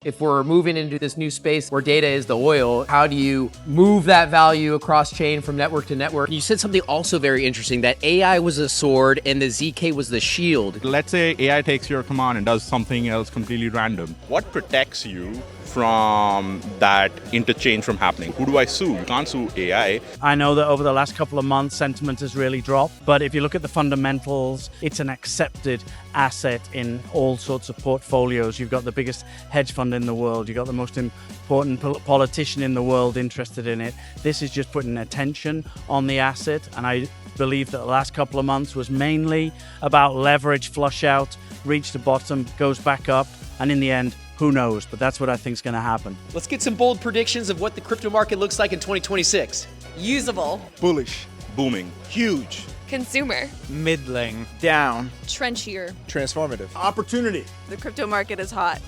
If we're moving into this new space where data is the oil, how do you move that value across chain from network to network? You said something also very interesting, that AI was a sword and the ZK was the shield. Let's say AI takes your command and does something else completely random. What protects you from that interchange from happening? Who do I sue? You can't sue AI. I know that over the last couple of months, sentiment has really dropped. But if you look at the fundamentals, it's an accepted asset in all sorts of portfolios. You've got the biggest hedge fund in the world. You've got the most important politician in the world interested in it. This is just putting attention on the asset. And I believe that the last couple of months was mainly about leverage flush out, reach the bottom, goes back up, and in the end, who knows? But that's what I think is going to happen. Let's get some bold predictions of what the crypto market looks like in 2026. Usable. Bullish. Booming. Huge. Consumer. Middling. Down. Trenchier. Transformative. Opportunity. The crypto market is hot.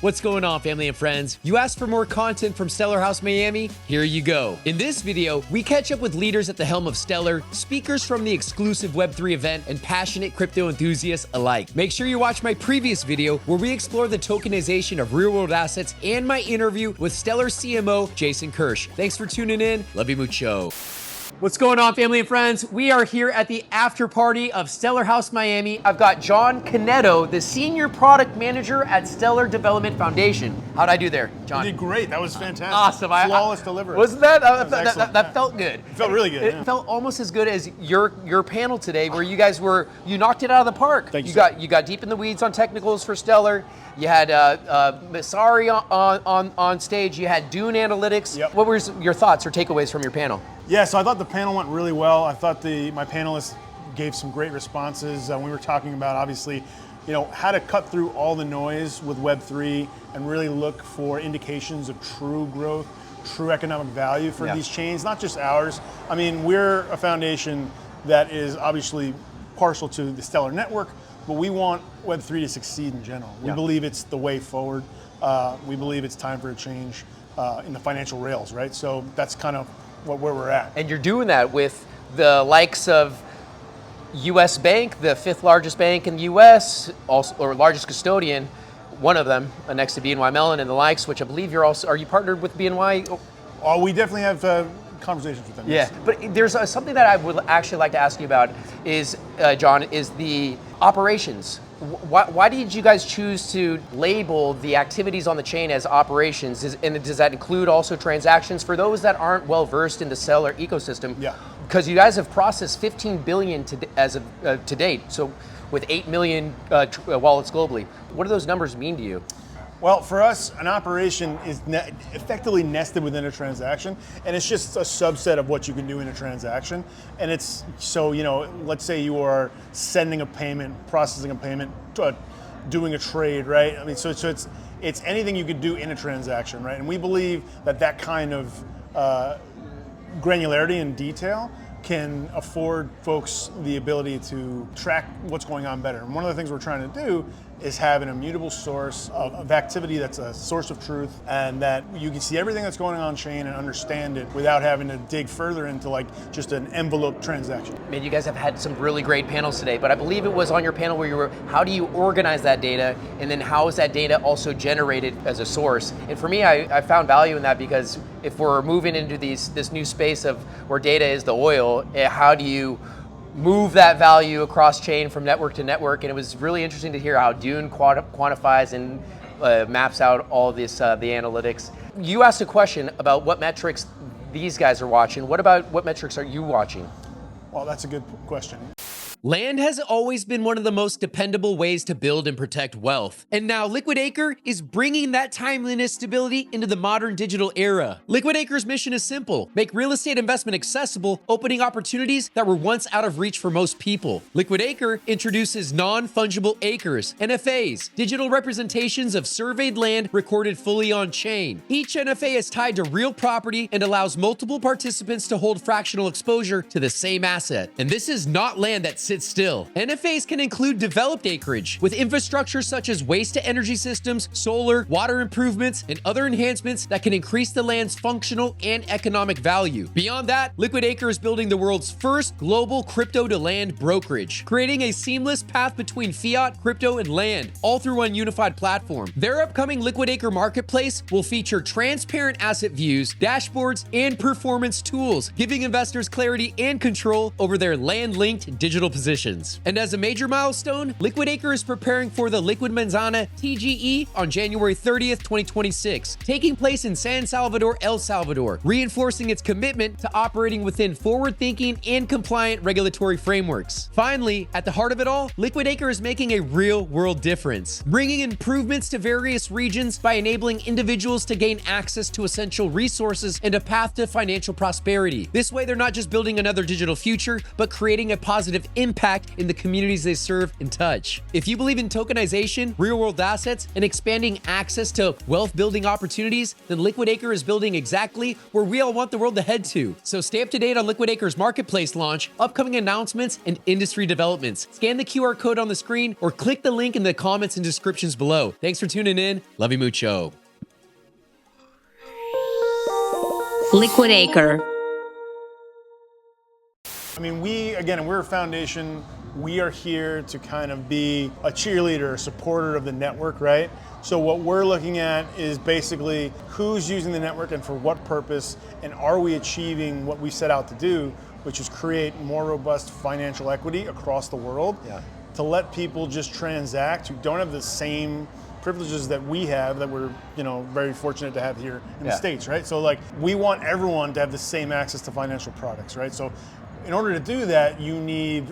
What's going on, family and friends? You asked for more content from Stellar House Miami? Here you go. In this video, we catch up with leaders at the helm of Stellar, speakers from the exclusive Web3 event, and passionate crypto enthusiasts alike. Make sure you watch my previous video where we explore the tokenization of real-world assets and my interview with Stellar CMO Jason Kirsch. Thanks for tuning in. Love you mucho. What's going on, family and friends? We are here at the after party of Stellar House Miami. I've got John Canneto, the Senior Product Manager at Stellar Development Foundation. How'd I do there, John? You did great. That was fantastic. Awesome. Flawless delivery. Wasn't that? That Felt good. It felt really good. It felt almost as good as your panel today, where you guys you knocked it out of the park. Thank you. You got deep in the weeds on technicals for Stellar. You had Masari on stage. You had Dune Analytics. Yep. What were your thoughts or takeaways from your panel? Yeah, so I thought the panel went really well. I thought my panelists gave some great responses. We were talking about, obviously, how to cut through all the noise with Web3 and really look for indications of true growth, true economic value for these chains, not just ours. I mean, we're a foundation that is obviously partial to the Stellar network, but we want Web3 to succeed in general. We believe it's the way forward. We believe it's time for a change in the financial rails, right? So that's kind of where we're at. And you're doing that with the likes of US Bank, the 5th largest bank in the US, also, or largest custodian, one of them, next to BNY Mellon and the likes, which I believe are you partnered with BNY? Oh, we definitely have conversations with them. Yeah, but there's something that I would actually like to ask you about is, John, is the operations. Why did you guys choose to label the activities on the chain as operations? And does that include also transactions? For those that aren't well versed in the Stellar ecosystem, because you guys have processed 15 billion to date, so with 8 million wallets globally. What do those numbers mean to you? Well, for us, an operation is effectively nested within a transaction, and it's just a subset of what you can do in a transaction. And it's, so, let's say you are sending a payment, processing a payment, doing a trade, right? I mean, so it's anything you could do in a transaction, right? And we believe that kind of granularity and detail can afford folks the ability to track what's going on better. And one of the things we're trying to do is have an immutable source of activity that's a source of truth, and that you can see everything that's going on chain and understand it without having to dig further into like just an envelope transaction. Man, you guys have had some really great panels today, but I believe it was on your panel where you were, how do you organize that data, and then how is that data also generated as a source? And for me, I found value in that, because if we're moving into this new space of where data is the oil, how do you move that value across chain from network to network? And it was really interesting to hear how Dune quantifies and maps out all this, the analytics. You asked a question about what metrics these guys are watching. What metrics are you watching? Well, that's a good question. Land has always been one of the most dependable ways to build and protect wealth. And now Liquid Acre is bringing that timeliness stability into the modern digital era. Liquid Acre's mission is simple: make real estate investment accessible, opening opportunities that were once out of reach for most people. Liquid Acre introduces non-fungible acres, NFAs, digital representations of surveyed land recorded fully on chain. Each NFA is tied to real property and allows multiple participants to hold fractional exposure to the same asset. And this is not land that sits sit still. NFAs can include developed acreage with infrastructure such as waste-to-energy systems, solar, water improvements, and other enhancements that can increase the land's functional and economic value. Beyond that, Liquid Acre is building the world's first global crypto-to-land brokerage, creating a seamless path between fiat, crypto, and land, all through one unified platform. Their upcoming Liquid Acre marketplace will feature transparent asset views, dashboards, and performance tools, giving investors clarity and control over their land-linked digital positions. And as a major milestone, Liquid Acre is preparing for the Liquid Manzana TGE on January 30th, 2026, taking place in San Salvador, El Salvador, reinforcing its commitment to operating within forward-thinking and compliant regulatory frameworks. Finally, at the heart of it all, Liquid Acre is making a real-world difference, bringing improvements to various regions by enabling individuals to gain access to essential resources and a path to financial prosperity. This way, they're not just building another digital future, but creating a positive impact in the communities they serve and touch. If you believe in tokenization, real-world assets, and expanding access to wealth-building opportunities, then Liquid Acre is building exactly where we all want the world to head to. So stay up to date on Liquid Acre's marketplace launch, upcoming announcements, and industry developments. Scan the QR code on the screen or click the link in the comments and descriptions below. Thanks for tuning in. Love you mucho. Liquid Acre. I mean, we're a foundation. We are here to kind of be a cheerleader, a supporter of the network, right? So what we're looking at is basically who's using the network and for what purpose, and are we achieving what we set out to do, which is create more robust financial equity across the world, to let people just transact who don't have the same privileges that we have, that we're very fortunate to have here in the States, right? So like, we want everyone to have the same access to financial products, right? So in order to do that, you need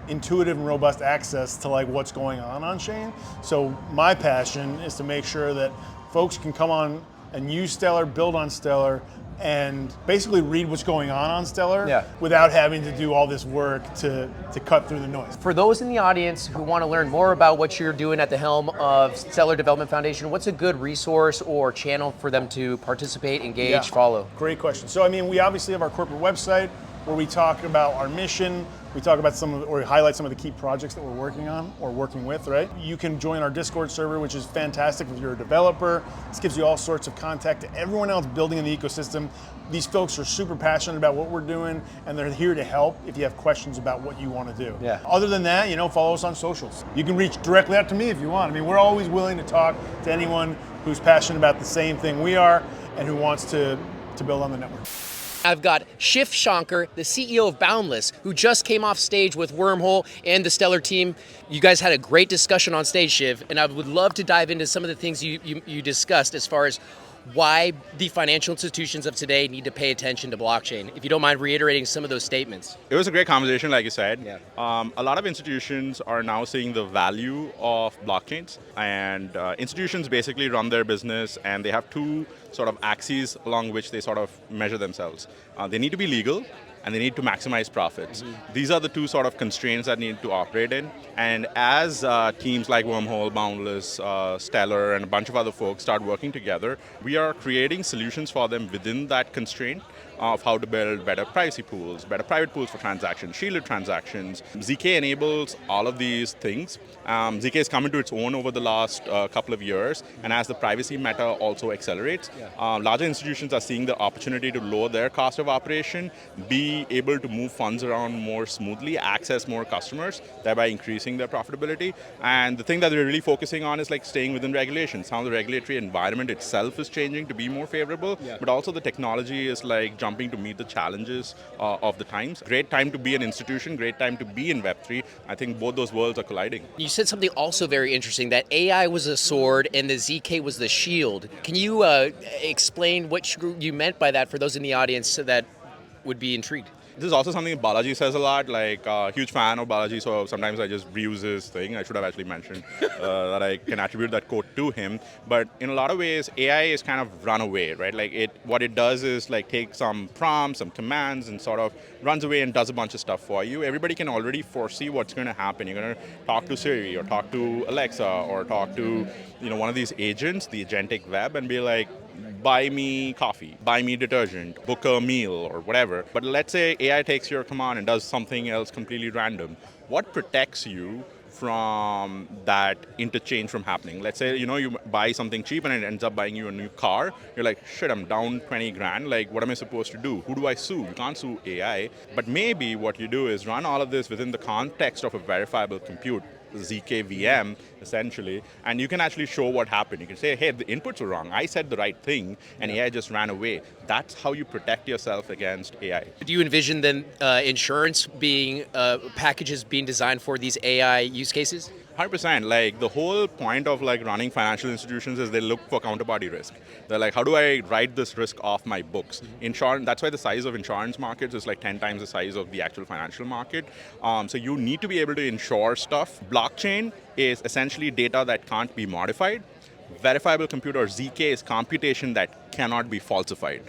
intuitive and robust access to like what's going on chain. So my passion is to make sure that folks can come on and use Stellar, build on Stellar, and basically read what's going on Stellar without having to do all this work to cut through the noise. For those in the audience who want to learn more about what you're doing at the helm of Stellar Development Foundation, what's a good resource or channel for them to participate, engage, follow? Great question. So I mean, we obviously have our corporate website where we talk about our mission. We talk about or highlight some of the key projects that we're working on or working with, right? You can join our Discord server, which is fantastic if you're a developer. This gives you all sorts of contact to everyone else building in the ecosystem. These folks are super passionate about what we're doing, and they're here to help if you have questions about what you want to do. Other than that, follow us on socials. You can reach directly out to me if you want. I mean, we're always willing to talk to anyone who's passionate about the same thing we are and who wants to build on the network. I've got Shiv Shankar, the CEO of Boundless, who just came off stage with Wormhole and the Stellar team. You guys had a great discussion on stage, Shiv, and I would love to dive into some of the things you discussed as far as why the financial institutions of today need to pay attention to blockchain. If you don't mind reiterating some of those statements. It was a great conversation, like you said. A lot of institutions are now seeing the value of blockchains, and institutions basically run their business, and they have two sort of axes along which they sort of measure themselves. They need to be legal, and they need to maximize profits. These are the two sort of constraints that need to operate in. And as teams like Wormhole, Boundless, Stellar, and a bunch of other folks start working together, we are creating solutions for them within that constraint of how to build better privacy pools, better private pools for transactions, shielded transactions. ZK enables all of these things. ZK has come into its own over the last couple of years, and as the privacy meta also accelerates, larger institutions are seeing the opportunity to lower their cost of operation, be able to move funds around more smoothly, access more customers, thereby increasing their profitability. And the thing that we're really focusing on is like staying within regulations. How the regulatory environment itself is changing to be more favorable, but also the technology is like jumping to meet the challenges of the times. Great time to be an institution, great time to be in Web3. I think both those worlds are colliding. You said something also very interesting, that AI was a sword and the ZK was the shield. Can you explain what you meant by that for those in the audience that would be intrigued? This is also something Balaji says a lot, like huge fan of Balaji, so sometimes I just reuse his thing. I should have actually mentioned that I can attribute that quote to him. But in a lot of ways, AI is kind of run away, right? Like what it does is like take some prompts, some commands, and sort of runs away and does a bunch of stuff for you. Everybody can already foresee what's going to happen. You're going to talk to Siri or talk to Alexa or talk to one of these agents, the agentic web, and be like, buy me coffee, buy me detergent, book a meal or whatever. But let's say AI takes your command and does something else completely random. What protects you from that interchange from happening? Let's say, you buy something cheap and it ends up buying you a new car. You're like, shit, I'm down 20 grand. Like, what am I supposed to do? Who do I sue? You can't sue AI. But maybe what you do is run all of this within the context of a verifiable compute, ZKVM, essentially, and you can actually show what happened. You can say, hey, the inputs were wrong. I said the right thing, and AI just ran away. That's how you protect yourself against AI. Do you envision then insurance being packages being designed for these AI use cases? 100%. Like the whole point of like running financial institutions is they look for counterparty risk. They're like, how do I write this risk off my books? Insurance. That's why the size of insurance markets is like 10 times the size of the actual financial market. So you need to be able to insure stuff. Blockchain is essentially data that can't be modified. Verifiable compute, or ZK, is computation that cannot be falsified.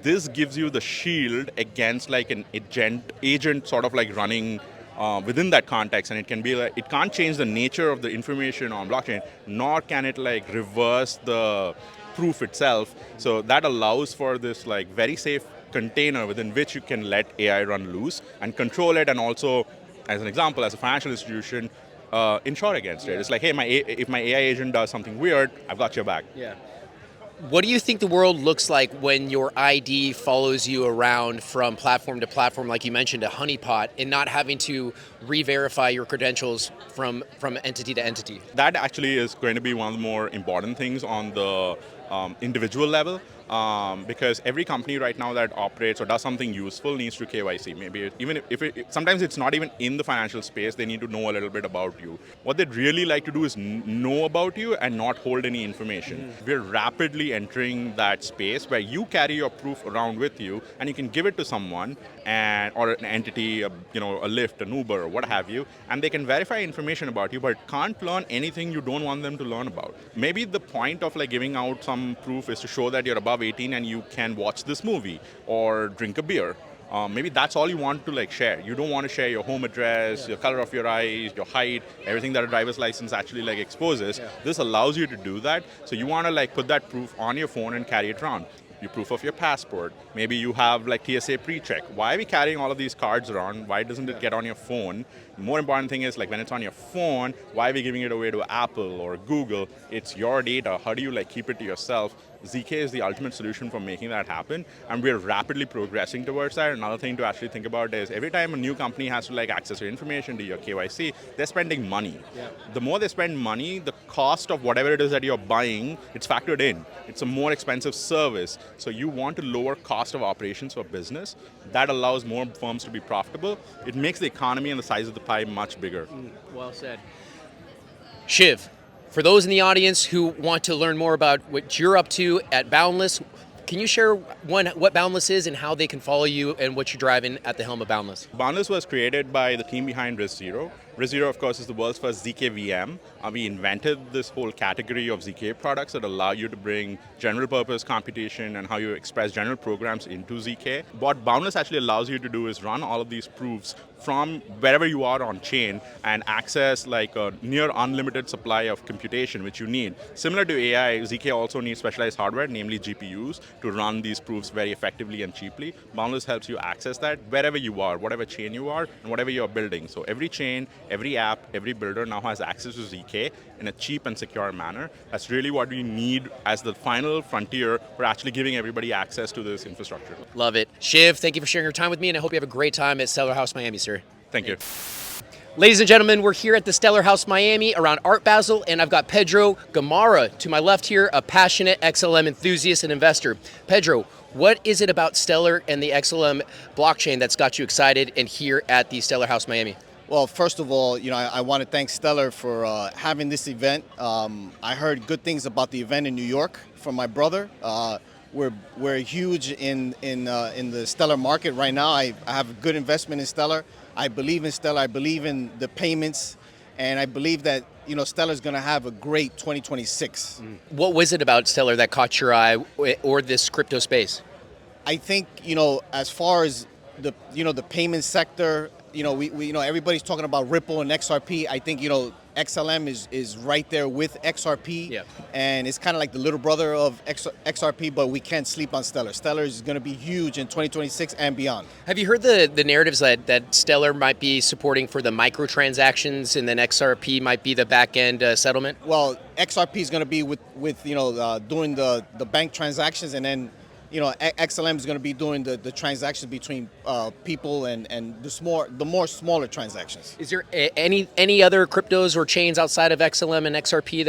This gives you the shield against like an agent sort of like running within that context, and it can be like, it can't change the nature of the information on blockchain, nor can it like reverse the proof itself. So that allows for this like very safe container within which you can let AI run loose and control it, and also, as an example, as a financial institution, insure against it. It's like, hey, if my AI agent does something weird, I've got your back. Yeah. What do you think the world looks like when your ID follows you around from platform to platform, like you mentioned, a honeypot, and not having to re-verify your credentials from entity to entity? That actually is going to be one of the more important things on the individual level. Because every company right now that operates or does something useful needs to KYC. Maybe even sometimes it's not even in the financial space, they need to know a little bit about you. What they'd really like to do is know about you and not hold any information. We're rapidly entering that space where you carry your proof around with you and you can give it to someone or an entity, a Lyft, an Uber, or what have you, and they can verify information about you, but can't learn anything you don't want them to learn about. Maybe the point of like giving out some proof is to show that you're above 18 and you can watch this movie or drink a beer. Maybe that's all you want to like share. You don't want to share your home address, your color of your eyes, your height, everything that a driver's license actually like exposes. This allows you to do that. So you want to like put that proof on your phone and carry it around. Your proof of your passport. Maybe you have like TSA pre-check. Why are we carrying all of these cards around? Why doesn't it get on your phone? The more important thing is like when it's on your phone, why are we giving it away to Apple or Google? It's your data. How do you like keep it to yourself? ZK is the ultimate solution for making that happen, and we're rapidly progressing towards that. Another thing to actually think about is every time a new company has to like access your information, do your KYC, they're spending money. The more they spend money, the cost of whatever it is that you're buying, it's factored in. It's a more expensive service. So you want to lower cost of operations for business. That allows more firms to be profitable. It makes the economy and the size of the pie much bigger. Well said. Shiv, for those in the audience who want to learn more about what you're up to at Boundless, can you share what Boundless is and how they can follow you and what you're driving at the helm of Boundless? Boundless was created by the team behind RISC-0. RISC-0, of course, is the world's first ZKVM. We invented this whole category of ZK products that allow you to bring general purpose computation and how you express general programs into ZK. What Boundless actually allows you to do is run all of these proofs from wherever you are on chain and access like a near unlimited supply of computation, which you need. Similar to AI, ZK also needs specialized hardware, namely GPUs, to run these proofs very effectively and cheaply. Boundless helps you access that wherever you are, whatever chain you are, and whatever you're building. So every chain, every app, every builder now has access to ZK in a cheap and secure manner. That's really what we need as the final frontier for actually giving everybody access to this infrastructure. Love it. Shiv, thank you for sharing your time with me, and I hope you have a great time at Stellar House Miami, sir. Thank you. Ladies and gentlemen, we're here at the Stellar House Miami around Art Basel, and I've got Pedro Gamarra to my left here, a passionate XLM enthusiast and investor. Pedro, what is it about Stellar and the XLM blockchain that's got you excited and here at the Stellar House Miami? Well, first of all, I want to thank Stellar for having this event. I heard good things about the event in New York from my brother. We're huge in the Stellar market right now. I have a good investment in Stellar. I believe in Stellar. I believe in the payments, and I believe that Stellar's going to have a great 2026. What was it about Stellar that caught your eye, or this crypto space? I think as far as the payment sector, we everybody's talking about Ripple and XRP. I think XLM is right there with XRP, Yeah. and it's kind of like the little brother of XRP, but we can't sleep on Stellar. Stellar is going to be huge in 2026 and beyond. Have you heard the narratives that Stellar might be supporting for the microtransactions, and then XRP might be the back end settlement? Well, XRP is going to be with doing the bank transactions, and then XLM is going to be doing the transactions between people and the more smaller transactions. Is there any other cryptos or chains outside of XLM and XRP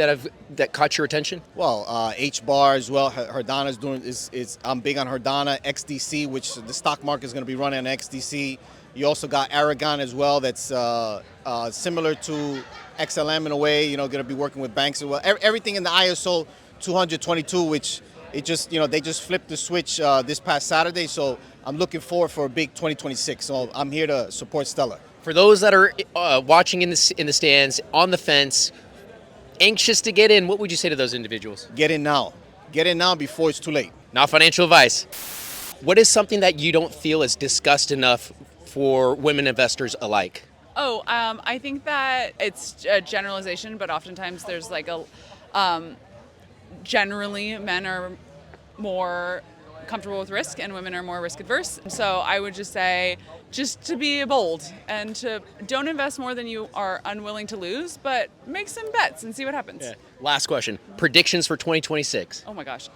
that caught your attention? Well, HBAR as well. Cardano's doing is I'm big on Cardano, XDC, which the stock market is going to be running on XDC. You also got Aragon as well. That's similar to XLM in a way. Going to be working with banks as well. Everything in the ISO 222, which they just flipped the switch this past Saturday. So I'm looking forward for a big 2026. So I'm here to support Stellar. For those that are watching in the stands, on the fence, anxious to get in, what would you say to those individuals? Get in now. Get in now before it's too late. Not financial advice. What is something that you don't feel is discussed enough for women investors alike? I think that it's a generalization, but oftentimes there's like generally men are more comfortable with risk and women are more risk adverse. So I would just say just to be bold and to don't invest more than you are unwilling to lose, but make some bets and see what happens. Yeah. Last question. Predictions for 2026. Oh my gosh.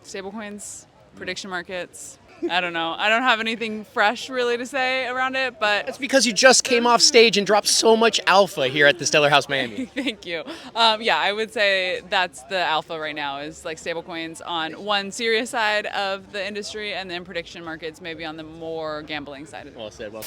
Stablecoins, prediction markets. I don't know. I don't have anything fresh really to say around it, but That's because you just came off stage and dropped so much alpha here at the Stellar House Miami. Thank you. I would say that's the alpha right now is like stablecoins on one serious side of the industry and then prediction markets maybe on the more gambling side. Well said. Well.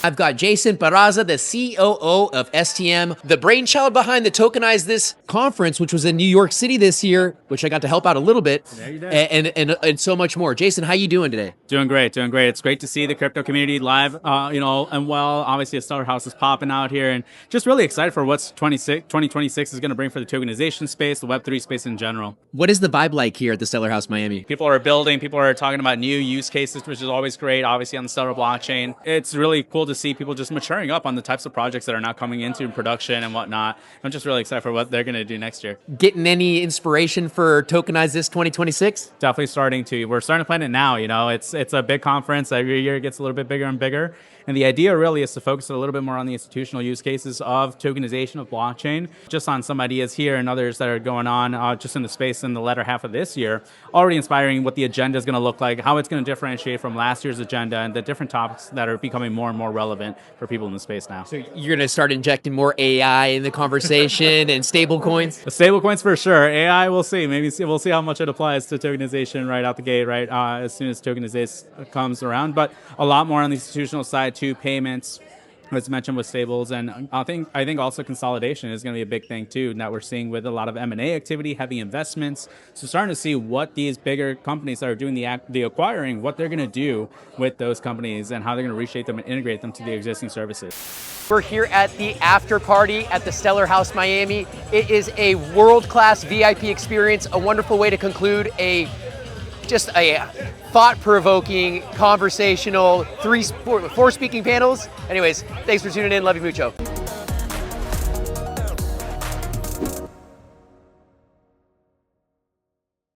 I've got Jason Barraza, the COO of STM, the brainchild behind the Tokenize This conference, which was in New York City this year, which I got to help out a little bit, and so much more. Jason, how you doing today? Doing great. It's great to see the crypto community live, and well, obviously a Stellar House is popping out here, and just really excited for what's 2026 is going to bring for the tokenization space, the Web3 space in general. What is the vibe like here at the Stellar House Miami? People are building, people are talking about new use cases, which is always great, obviously on the Stellar blockchain. It's really cool to see people just maturing up on the types of projects that are now coming into production and whatnot. I'm just really excited for what they're going to do next year. Getting any inspiration for Tokenize This 2026? Definitely starting to. We're starting to plan it now. It's a big conference. Every year it gets a little bit bigger and bigger. And the idea really is to focus a little bit more on the institutional use cases of tokenization of blockchain, just on some ideas here and others that are going on just in the space in the latter half of this year, already inspiring what the agenda is going to look like, how it's going to differentiate from last year's agenda, and the different topics that are becoming more and more relevant for people in the space now. So you're going to start injecting more AI in the conversation and stablecoins? The stablecoins for sure. AI, we'll see. We'll see how much it applies to tokenization right out the gate, right? As soon as tokenization comes around. But a lot more on the institutional side to payments, as mentioned with stables, and I think also consolidation is going to be a big thing too that we're seeing with a lot of M&A activity, heavy investments. So starting to see what these bigger companies that are doing the acquiring, what they're going to do with those companies and how they're going to reshape them and integrate them to the existing services. We're here at the after party at the Stellar House Miami. It is a world-class VIP experience, a wonderful way to conclude just a thought-provoking, conversational, 4 speaking panels. Anyways, thanks for tuning in. Love you mucho.